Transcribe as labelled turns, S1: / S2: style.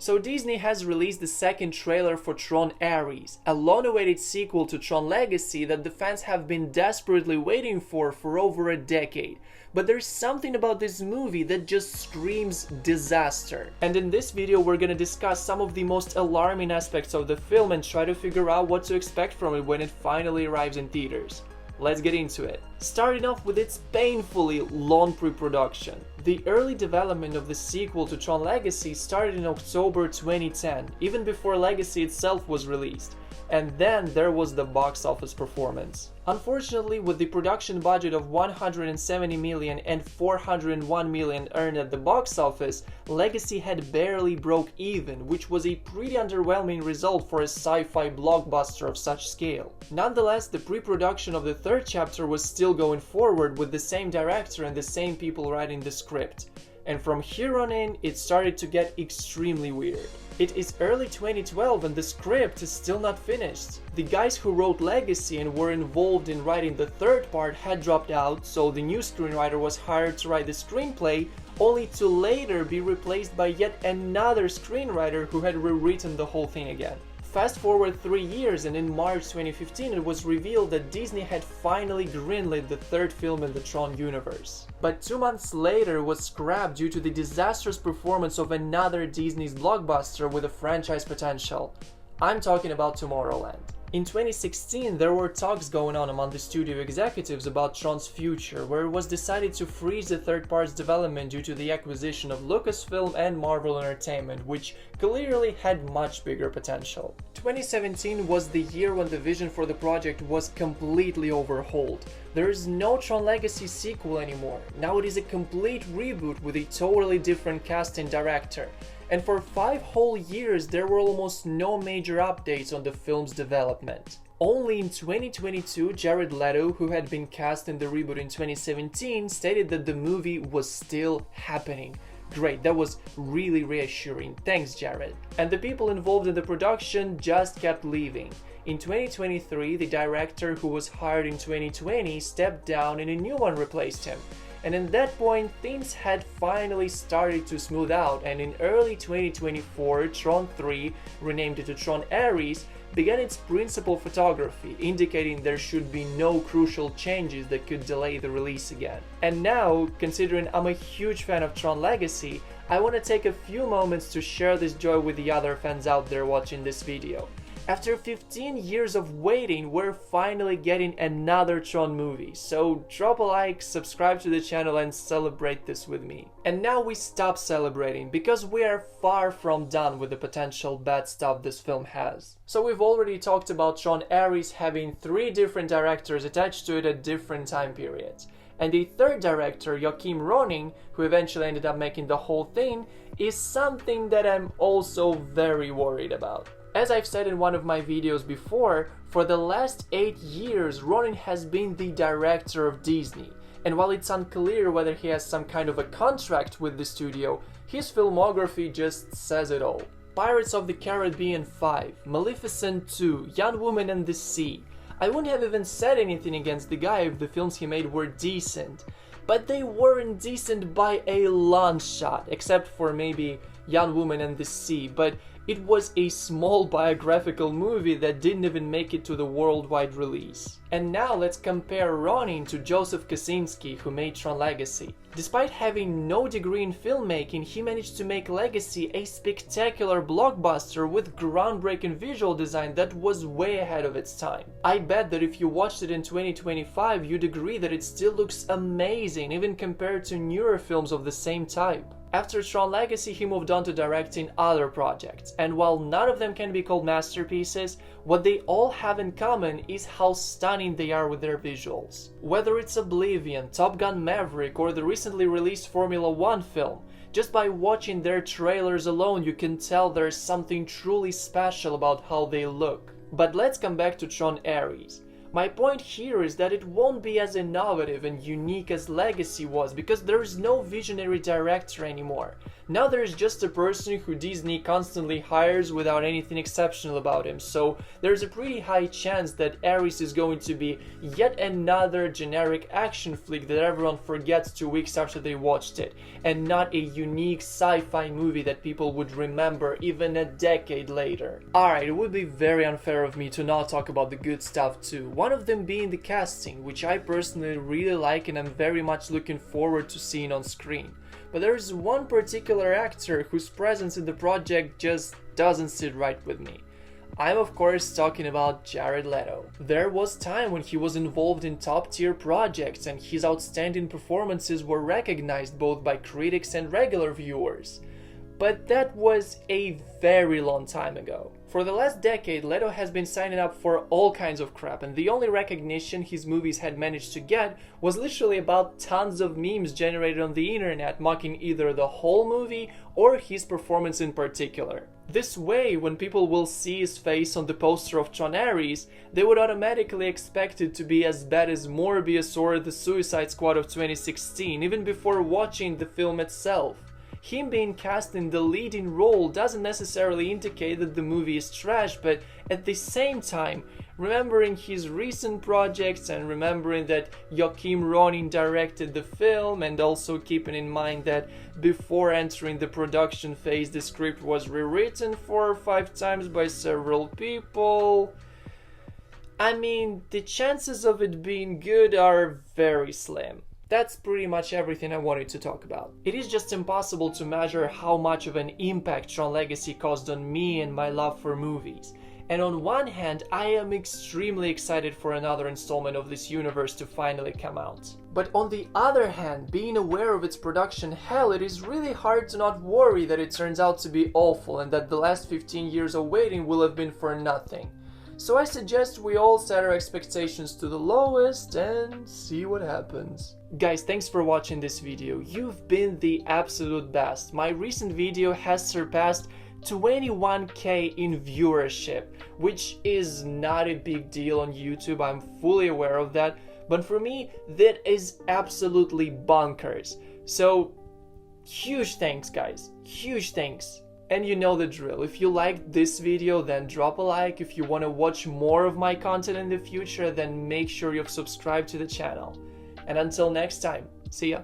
S1: So Disney has released the second trailer for Tron Ares, a long-awaited sequel to Tron Legacy that the fans have been desperately waiting for over a decade. But there's something about this movie that just screams disaster. And in this video we're gonna discuss some of the most alarming aspects of the film and try to figure out what to expect from it when it finally arrives in theaters. Let's get into it. Starting off with its painfully long pre-production. The early development of the sequel to Tron Legacy started in October 2010, even before Legacy itself was released. And then there was the box office performance. Unfortunately, with the production budget of 170 million and 401 million earned at the box office, Legacy had barely broke even, which was a pretty underwhelming result for a sci-fi blockbuster of such scale. Nonetheless, the pre-production of the third chapter was still going forward with the same director and the same people writing the script. And from here on in, it started to get extremely weird. It is early 2012 and the script is still not finished. The guys who wrote Legacy and were involved in writing the third part had dropped out, so the new screenwriter was hired to write the screenplay, only to later be replaced by yet another screenwriter who had rewritten the whole thing again. Fast forward 3 years and in March 2015 it was revealed that Disney had finally greenlit the third film in the Tron universe. But 2 months later it was scrapped due to the disastrous performance of another Disney's blockbuster with a franchise potential. I'm talking about Tomorrowland. In 2016, there were talks going on among the studio executives about Tron's future, where it was decided to freeze the third part's development due to the acquisition of Lucasfilm and Marvel Entertainment, which clearly had much bigger potential. 2017 was the year when the vision for the project was completely overhauled. There is no Tron Legacy sequel anymore. Now it is a complete reboot with a totally different cast and director. And for 5 whole years there were almost no major updates on the film's development. Only in 2022, Jared Leto, who had been cast in the reboot in 2017, stated that the movie was still happening. Great, that was really reassuring. Thanks, Jared. And the people involved in the production just kept leaving. In 2023, the director who was hired in 2020 stepped down and a new one replaced him. And at that point, things had finally started to smooth out, and in early 2024, Tron 3, renamed to Tron Ares, began its principal photography, indicating there should be no crucial changes that could delay the release again. And now, considering I'm a huge fan of Tron Legacy, I want to take a few moments to share this joy with the other fans out there watching this video. After 15 years of waiting, we're finally getting another Tron movie, so drop a like, subscribe to the channel and celebrate this with me. And now we stop celebrating, because we are far from done with the potential bad stuff this film has. So we've already talked about Tron Ares having 3 different directors attached to it at different time periods. And the third director, Joachim Ronning, who eventually ended up making the whole thing, is something that I'm also very worried about. As I've said in one of my videos before, for the last 8 years Ronning has been the director of Disney, and while it's unclear whether he has some kind of a contract with the studio, his filmography just says it all. Pirates of the Caribbean 5, Maleficent 2, Young Woman and the Sea. I wouldn't have even said anything against the guy if the films he made were decent, but they weren't decent by a long shot, except for maybe Young Woman and the Sea, but it was a small biographical movie that didn't even make it to the worldwide release. And now let's compare Ronning to Joseph Kosinski, who made Tron Legacy. Despite having no degree in filmmaking, he managed to make Legacy a spectacular blockbuster with groundbreaking visual design that was way ahead of its time. I bet that if you watched it in 2025, you'd agree that it still looks amazing, even compared to newer films of the same type. After Tron Legacy, he moved on to directing other projects, and while none of them can be called masterpieces, what they all have in common is how stunning they are with their visuals. Whether it's Oblivion, Top Gun Maverick, or the recently released Formula 1 film, just by watching their trailers alone you can tell there's something truly special about how they look. But let's come back to Tron Ares. My point here is that it won't be as innovative and unique as Legacy was because there is no visionary director anymore. Now there's just a person who Disney constantly hires without anything exceptional about him, so there's a pretty high chance that Ares is going to be yet another generic action flick that everyone forgets 2 weeks after they watched it, and not a unique sci-fi movie that people would remember even a decade later. Alright, it would be very unfair of me to not talk about the good stuff too, one of them being the casting, which I personally really like and I'm very much looking forward to seeing on screen. But there's one particular actor whose presence in the project just doesn't sit right with me. I'm of course talking about Jared Leto. There was time when he was involved in top tier projects and his outstanding performances were recognized both by critics and regular viewers. But that was a very long time ago. For the last decade, Leto has been signing up for all kinds of crap, and the only recognition his movies had managed to get was literally about tons of memes generated on the internet mocking either the whole movie or his performance in particular. This way, when people will see his face on the poster of Tron Ares, they would automatically expect it to be as bad as Morbius or The Suicide Squad of 2016, even before watching the film itself. Him being cast in the leading role doesn't necessarily indicate that the movie is trash, but at the same time, remembering his recent projects and remembering that Joachim Ronin directed the film, and also keeping in mind that before entering the production phase the script was rewritten 4 or 5 times by several people, I mean, the chances of it being good are very slim. That's pretty much everything I wanted to talk about. It is just impossible to measure how much of an impact Tron Legacy caused on me and my love for movies. And on one hand, I am extremely excited for another installment of this universe to finally come out. But on the other hand, being aware of its production hell, it is really hard to not worry that it turns out to be awful and that the last 15 years of waiting will have been for nothing. So I suggest we all set our expectations to the lowest and see what happens. Guys, thanks for watching this video. You've been the absolute best. My recent video has surpassed 21k in viewership, which is not a big deal on YouTube, I'm fully aware of that, but for me, that is absolutely bonkers. So, huge thanks guys, huge thanks. And you know the drill, if you liked this video then drop a like, if you want to watch more of my content in the future then make sure you've subscribed to the channel. And until next time, see ya!